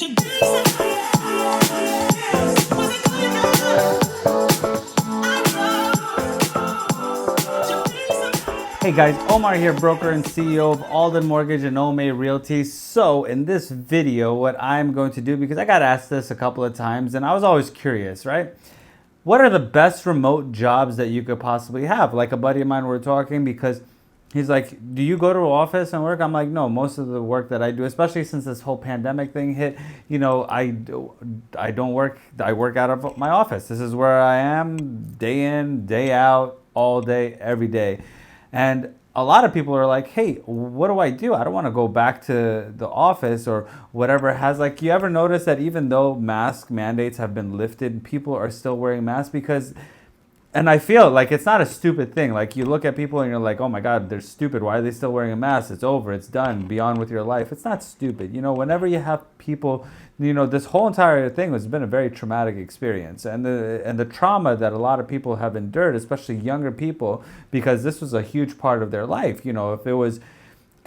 Hey guys, Omar here, broker and CEO of Alden Mortgage and Ome Realty. So in this video, what I'm going to do, because I got asked this a couple of times and I was always curious, right? What are the best remote jobs that you could possibly have? Like a buddy of mine, we're talking because he's like, do you go to an office and work? I'm like, no, most of the work that I do, especially since this whole pandemic thing hit, I don't work, I work out of my office. This is where I am day in, day out, all day, every day. And a lot of people are like, hey, what do? I don't want to go back to the office or whatever it has. Like, you ever notice that even though mask mandates have been lifted, people are still wearing masks because, and I feel like it's not a stupid thing. Like, you look at people and you're like, oh my God, they're stupid. Why are they still wearing a mask? It's over. It's done. Be on with your life. It's not stupid. Whenever you have people, this whole entire thing has been a very traumatic experience. And the trauma that a lot of people have endured, especially younger people, because this was a huge part of their life. If it was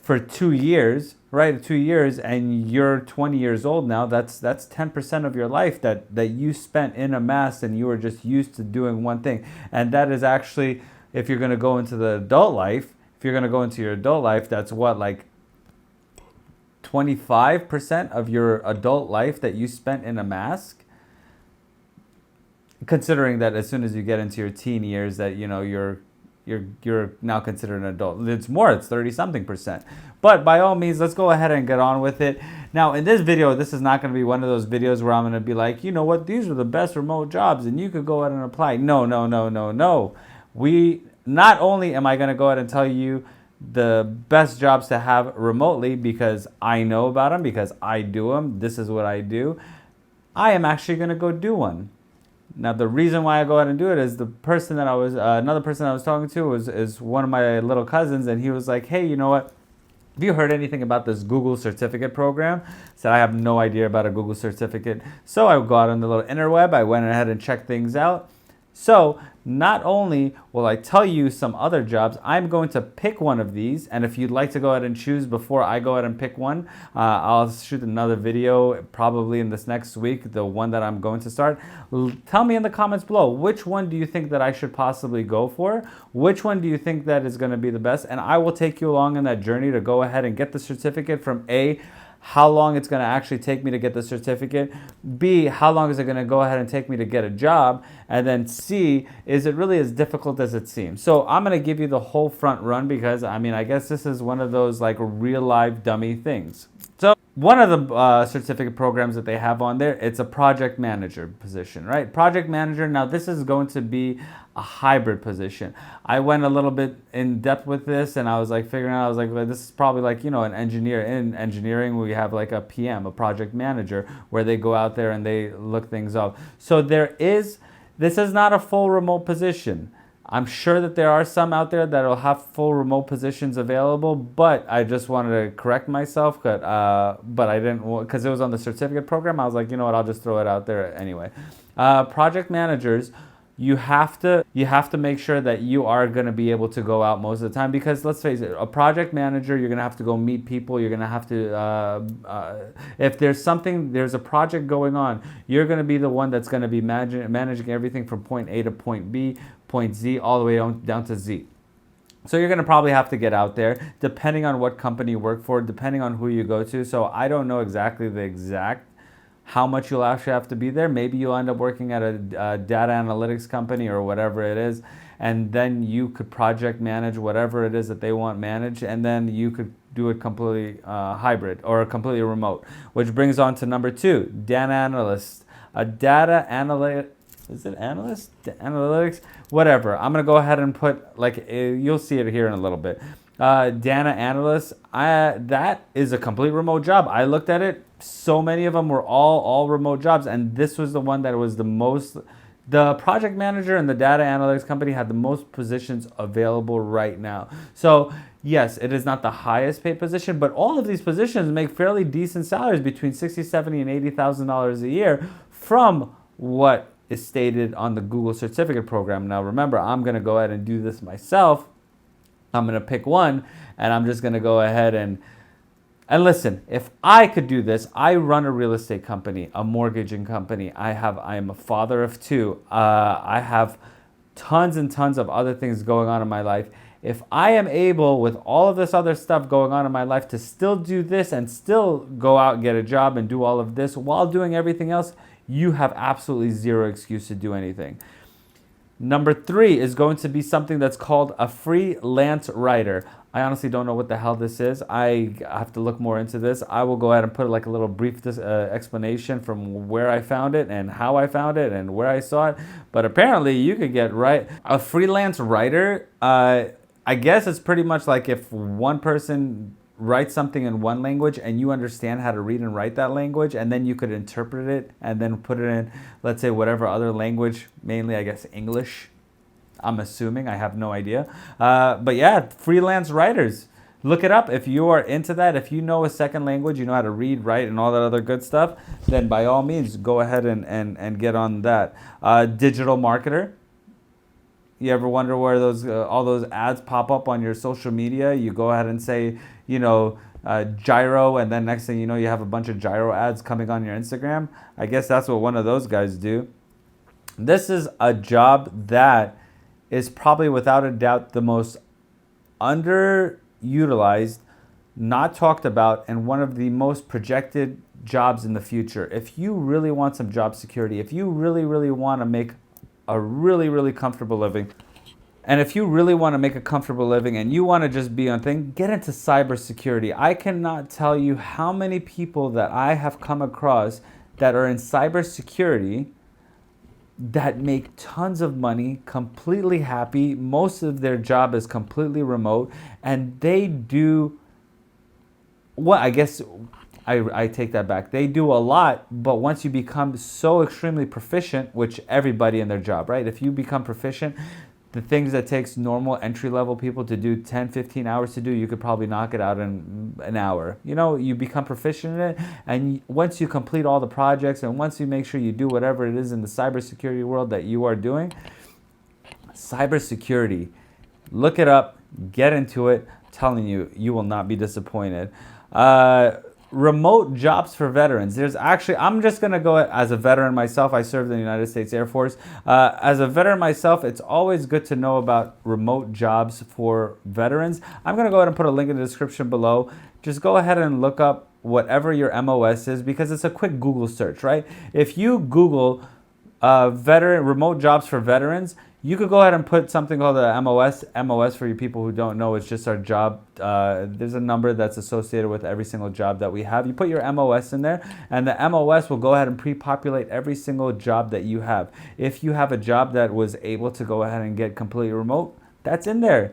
for 2 years, right? 2 years, and you're 20 years old now, that's 10% of your life that you spent in a mask and you were just used to doing one thing. And that is actually, if you're going to go into the adult life, that's what, like 25% of your adult life that you spent in a mask. Considering that as soon as you get into your teen years, that you're now considered an adult. It's more, it's 30-something%. But by all means, let's go ahead and get on with it. Now, in this video, this is not going to be one of those videos where I'm going to be like, you know what, these are the best remote jobs and you could go ahead and apply. No. Not only am I going to go ahead and tell you the best jobs to have remotely because I know about them, because I do them, this is what I do, I am actually going to go do one. Now, the reason why I go ahead and do it is another person I was talking to is one of my little cousins, and he was like, hey, you know what? Have you heard anything about this Google certificate program? I said, I have no idea about a Google certificate. So I got on the little interweb. I went ahead and checked things out. So not only will I tell you some other jobs, I'm going to pick one of these. And if you'd like to go ahead and choose before I go ahead and pick one, I'll shoot another video probably in this next week, the one that I'm going to start. Tell me in the comments below, which one do you think that I should possibly go for? Which one do you think that is going to be the best? And I will take you along in that journey to go ahead and get the certificate from A, how long it's going to actually take me to get the certificate, B, how long is it going to go ahead and take me to get a job, and then C, is it really as difficult as it seems? So I'm going to give you the whole front run because, I guess this is one of those like real life dummy things. So one of the certificate programs that they have on there, it's a project manager position, right? Project manager. Now this is going to be a hybrid position. I went a little bit in depth with this and I was like figuring out, well, this is probably like, an engineer. In engineering, we have like a PM, a project manager, where they go out there and they look things up. So this is not a full remote position. I'm sure that there are some out there that will have full remote positions available, but I just wanted to correct myself, but I didn't, because it was on the certificate program. I was like, you know what, I'll just throw it out there anyway. Project managers, you have to make sure that you are going to be able to go out most of the time, because let's face it, a project manager, you're going to have to go meet people. You're going to have to, if there's a project going on, you're going to be the one that's going to be managing everything from point A to point B, point Z, all the way down to Z. So you're going to probably have to get out there, depending on what company you work for, depending on who you go to. So I don't know exactly how much you'll actually have to be there. Maybe you'll end up working at a data analytics company or whatever it is, and then you could project manage whatever it is that they want managed, and then you could do it completely hybrid or completely remote. Which brings on to number 2, data analyst. A data analyst, is it analyst? Analytics? Whatever. I'm going to go ahead and put, you'll see it here in a little bit. Data analyst, that is a complete remote job. I looked at it. So many of them were all remote jobs, and this was the one that was the most. The project manager and the data analytics company had the most positions available right now. So yes, it is not the highest paid position, but all of these positions make fairly decent salaries, between $60,000, $70,000, and $80,000 a year, from what is stated on the Google certificate program. Now remember, I'm going to go ahead and do this myself. I'm going to pick one, and I'm just going to go ahead and And listen, if I could do this, I run a real estate company, a mortgaging company. I am a father of two. I have tons and tons of other things going on in my life. If I am able, with all of this other stuff going on in my life, to still do this and still go out and get a job and do all of this while doing everything else, you have absolutely zero excuse to do anything. Number 3 is going to be something that's called a freelance writer. I honestly don't know what the hell this is. I have to look more into this. I will go ahead and put like a little brief explanation from where I found it and how I found it and where I saw it. But apparently you could get a freelance writer. I guess it's pretty much like if one person write something in one language and you understand how to read and write that language, and then you could interpret it and then put it in, let's say, whatever other language, mainly I guess English, I'm assuming, I have no idea. But yeah, freelance writers, look it up if you are into that. If you know a second language, you know how to read, write, and all that other good stuff, then by all means go ahead and get on that. Digital marketer. You ever wonder where all those ads pop up on your social media? You go ahead and say, gyro, and then next thing you know, you have a bunch of gyro ads coming on your Instagram. I guess that's what one of those guys do. This is a job that is probably without a doubt the most underutilized, not talked about, and one of the most projected jobs in the future. If you really want some job security, if you really, really want to make a really, really comfortable living, and if you really want to make a comfortable living and you want to just be on thing, get into cybersecurity. I cannot tell you how many people that I have come across that are in cybersecurity that make tons of money, completely happy. Most of their job is completely remote, and they do, well, I guess I take that back. They do a lot, but once you become so extremely proficient, which everybody in their job, right? If you become proficient, the things that takes normal entry-level people to do 10, 15 hours to do, you could probably knock it out in an hour. You become proficient in it, and once you complete all the projects, and once you make sure you do whatever it is in the cybersecurity world that you are doing, cybersecurity, look it up, get into it. I'm telling you, you will not be disappointed. Remote jobs for veterans. I'm just going to go as a veteran myself. I served in the United States Air Force. As a veteran myself, it's always good to know about remote jobs for veterans. I'm going to go ahead and put a link in the description below. Just go ahead and look up whatever your MOS is, because it's a quick Google search, right? If you Google remote jobs for veterans, you could go ahead and put something called a MOS. MOS, for you people who don't know, it's just our job. There's a number that's associated with every single job that we have. You put your MOS in there, and the MOS will go ahead and pre-populate every single job that you have. If you have a job that was able to go ahead and get completely remote, that's in there.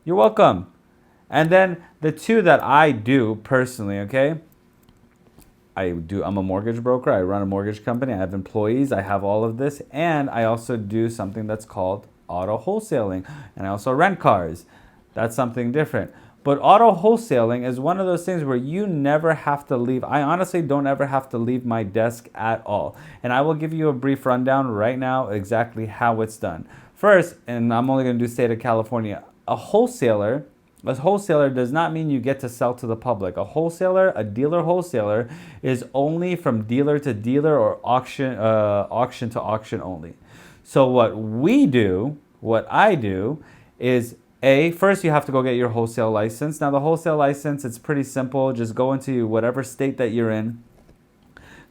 You're welcome. And then the two that I do personally, okay? I'm a mortgage broker. I run a mortgage company. I have employees. I have all of this. And I also do something that's called auto wholesaling. And I also rent cars. That's something different. But auto wholesaling is one of those things where you never have to leave. I honestly don't ever have to leave my desk at all. And I will give you a brief rundown right now exactly how it's done. First, and I'm only going to do state of California, a wholesaler does not mean you get to sell to the public. A dealer wholesaler, is only from dealer to dealer or auction to auction only. So what I do is, first you have to go get your wholesale license. Now the wholesale license, it's pretty simple. Just go into whatever state that you're in.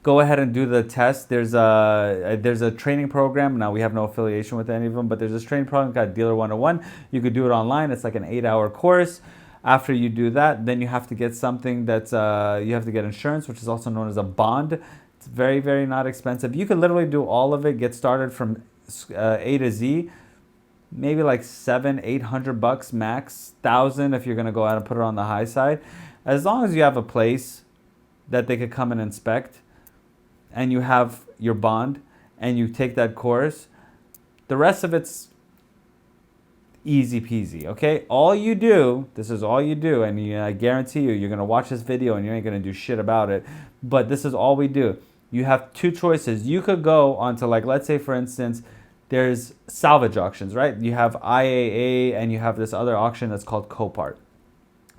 Go ahead and do the test. There's a training program. Now, we have no affiliation with any of them, but there's this training program called Dealer 101. You could do it online. It's like an 8-hour course. After you do that, then you have to get something that's, you have to get insurance, which is also known as a bond. It's very, very not expensive. You could literally do all of it, get started from A to Z, maybe like $700-800 max, $1,000 if you're going to go out and put it on the high side. As long as you have a place that they could come and inspect, and you have your bond, and you take that course, the rest of it's easy peasy, okay? This is all you do, and I guarantee you're going to watch this video and you ain't going to do shit about it, but this is all we do. You have two choices. You could go onto, like, let's say, for instance, there's salvage auctions, right? You have IAA, and you have this other auction that's called Copart.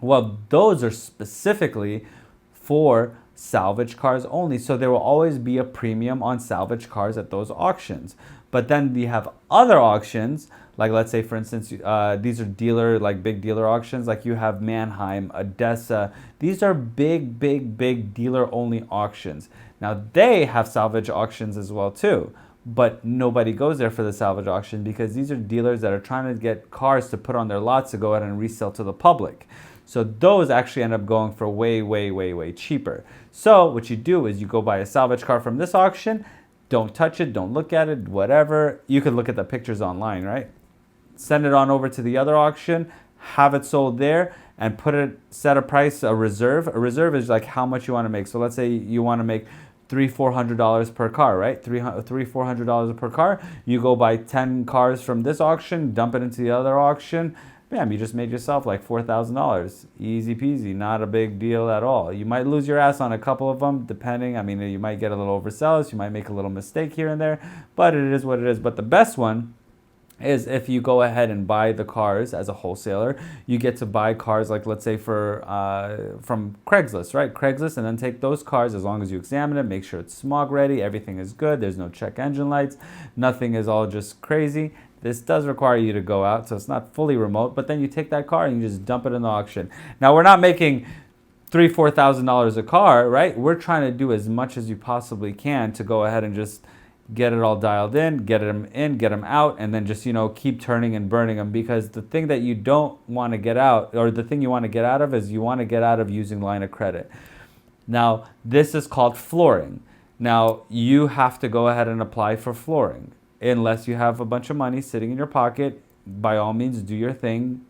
Well, those are specifically for salvage cars only. So there will always be a premium on salvage cars at those auctions. But then we have other auctions, like let's say for instance, these are dealer, like big dealer auctions, like you have Mannheim, Odessa. These are big dealer only auctions. Now they have salvage auctions as well too. But nobody goes there for the salvage auction because these are dealers that are trying to get cars to put on their lots to go ahead and resell to the public. So those actually end up going for way cheaper. So what you do is you go buy a salvage car from this auction, don't touch it, don't look at it, whatever. You could look at the pictures online, right? Send it on over to the other auction, have it sold there, and set a price, a reserve. A reserve is like how much you want to make. So let's say you want to make $300-400 per car, right? $400 per car. You go buy 10 cars from this auction, dump it into the other auction. Bam, you just made yourself like $4,000. Easy peasy, not a big deal at all. You might lose your ass on a couple of them, depending. I mean, you might get a little overzealous. You might make a little mistake here and there, but it is what it is. But the best one is if you go ahead and buy the cars as a wholesaler. You get to buy cars like, let's say from Craigslist, right? Craigslist, and then take those cars as long as you examine it, make sure it's smog ready, everything is good, there's no check engine lights, nothing is all just crazy. This does require you to go out, so it's not fully remote, but then you take that car and you just dump it in the auction. Now, we're not making $3,000-4,000 a car, right? We're trying to do as much as you possibly can to go ahead and just get it all dialed in, get them out, and then just, keep turning and burning them, because the thing that you don't want to get out, or the thing you want to get out of, is you want to get out of using line of credit. Now, this is called flooring. Now, you have to go ahead and apply for flooring. Unless you have a bunch of money sitting in your pocket, by all means, do your thing.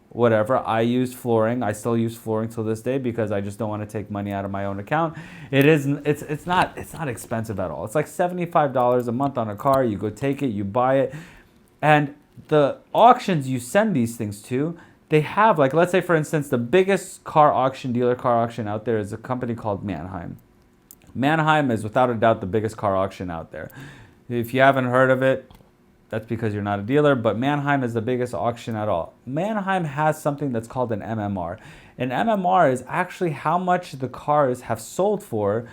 Whatever. I use flooring. I still use flooring till this day because I just don't want to take money out of my own account. It's not expensive at all. It's like $75 a month on a car. You go take it, you buy it, and the auctions you send these things to, they have, like, let's say for instance, the biggest car auction out there is a company called Mannheim. Mannheim is without a doubt the biggest car auction out there. If you haven't heard of it, that's because you're not a dealer, but Mannheim is the biggest auction at all. Mannheim has something that's called an MMR. An MMR is actually how much the cars have sold for,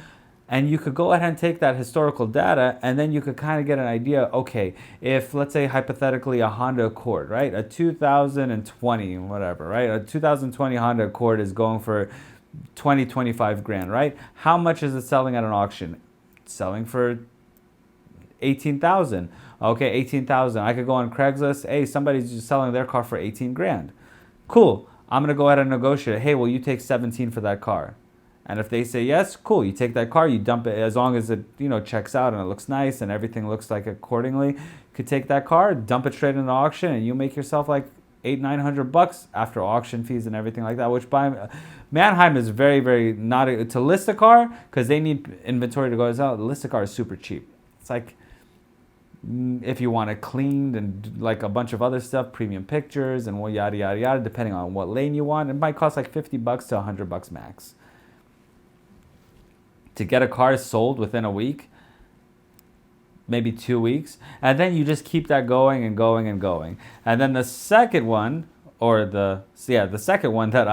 and you could go ahead and take that historical data, and then you could kind of get an idea, okay, if, let's say, hypothetically, a Honda Accord, right? A 2020, whatever, right? A 2020 Honda Accord is going for 25 grand, right? How much is it selling at an auction? It's selling for 18,000. Okay, 18,000. I could go on Craigslist. Hey, somebody's just selling their car for 18 grand. Cool. I'm gonna go ahead and negotiate. Hey, will you take 17 for that car? And if they say yes, cool. You take that car, you dump it, as long as it checks out and it looks nice and everything looks like accordingly. You could take that car, dump it straight in the auction, and you make yourself like $800-900 after auction fees and everything like that. Which by Mannheim is very not to list a car, because they need inventory to go out. To list a car is super cheap. It's like, if you want it cleaned and like a bunch of other stuff, premium pictures and yada, depending on what lane you want, it might cost like $50 to $100 max. To get a car sold within a week, maybe 2 weeks, and then you just keep that going and going and going. And then the second one, the second one that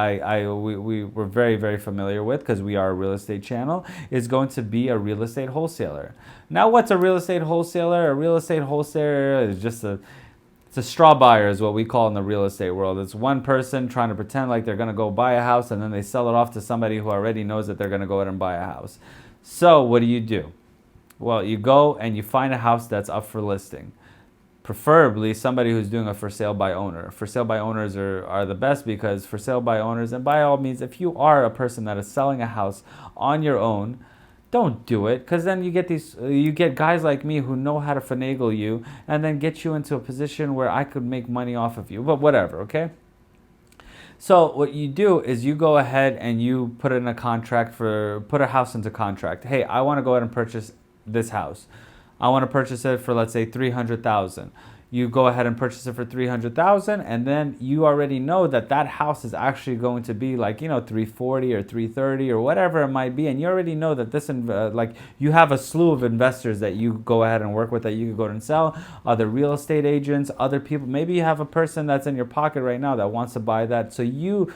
we were very familiar with, because we are a real estate channel, is going to be a real estate wholesaler. Now, what's a real estate wholesaler? A real estate wholesaler is just it's a straw buyer, is what we call in the real estate world. It's one person trying to pretend like they're going to go buy a house, and then they sell it off to somebody who already knows that they're going to go ahead and buy a house. So what do? Well, you go and you find a house that's up for listing. Preferably somebody who's doing a for sale by owner. For sale by owners are the best, because for sale by owners, and by all means, if you are a person that is selling a house on your own, don't do it, because then you get guys like me who know how to finagle you and then get you into a position where I could make money off of you. But whatever, okay? So what you do is you go ahead and you put a house into contract. Hey, I want to go ahead and purchase this house. I want to purchase it for, let's say, $300,000. You go ahead and purchase it for $300,000, and then you already know that house is actually going to be like, $340 or $330 or whatever it might be, and you already know that you have a slew of investors that you go ahead and work with, that you can go ahead and sell, other real estate agents, other people. Maybe you have a person that's in your pocket right now that wants to buy that, so you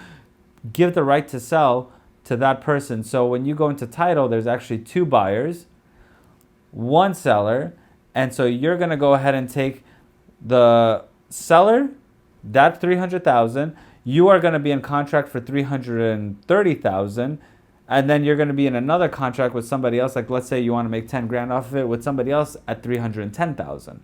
give the right to sell to that person. So when you go into title, there's actually 2 buyers, 1 seller. And so you're going to go ahead and take the seller, that 300,000. You are going to be in contract for 330,000. And then you're going to be in another contract with somebody else. Like, let's say you want to make 10 grand off of it with somebody else at 310,000.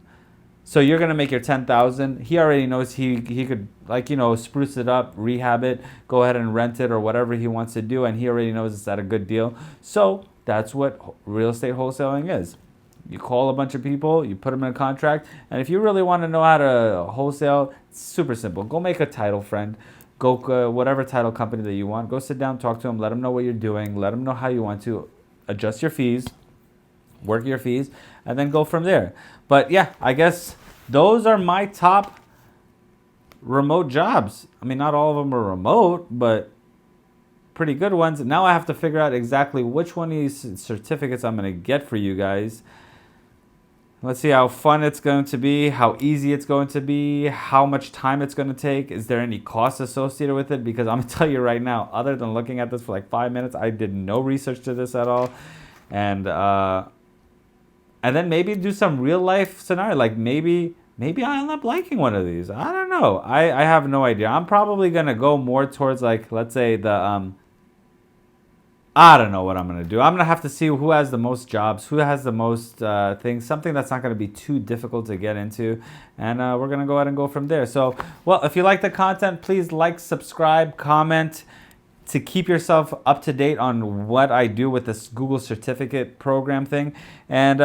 So you're going to make your 10,000. He already knows he could, like, you know, spruce it up, rehab it, go ahead and rent it or whatever he wants to do. And he already knows it's at a good deal. So that's what real estate wholesaling is. You call a bunch of people, you put them in a contract. And if you really want to know how to wholesale, it's super simple. Go make a title friend. Go whatever title company that you want. Go sit down, talk to them, let them know what you're doing. Let them know how you want to adjust your fees, work your fees, and then go from there. But yeah, I guess those are my top remote jobs. I mean, not all of them are remote, but pretty good ones. Now I have to figure out exactly which one of these certificates I'm going to get for you guys. Let's see how fun it's going to be, how easy it's going to be, how much time it's going to take. Is there any cost associated with it? Because I'm going to tell you right now, other than looking at this for like 5 minutes, I did no research to this at all. And then maybe do some real life scenario. Like maybe I end up liking one of these. I don't know. I have no idea. I'm probably going to go more towards, like, let's say the I don't know what I'm going to do. I'm going to have to see who has the most jobs, who has the most things, something that's not going to be too difficult to get into. And we're going to go ahead and go from there. So, well, if you like the content, please like, subscribe, comment to keep yourself up to date on what I do with this Google certificate program thing. And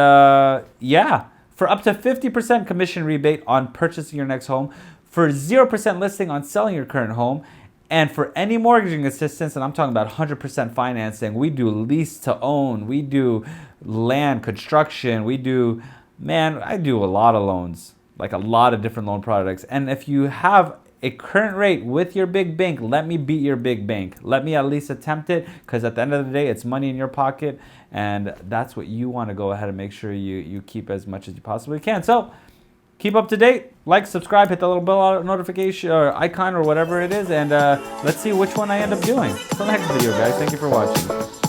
yeah, for up to 50% commission rebate on purchasing your next home, for 0% listing on selling your current home, and for any mortgaging assistance, and I'm talking about 100% financing, we do lease to own, we do land construction, I do a lot of loans, like a lot of different loan products. And if you have a current rate with your big bank, let me beat your big bank. Let me at least attempt it, because at the end of the day, it's money in your pocket, and that's what you want to go ahead and make sure you keep as much as you possibly can. So keep up to date, like, subscribe, hit the little bell notification or icon or whatever it is, and let's see which one I end up doing. Till next video, guys. Thank you for watching.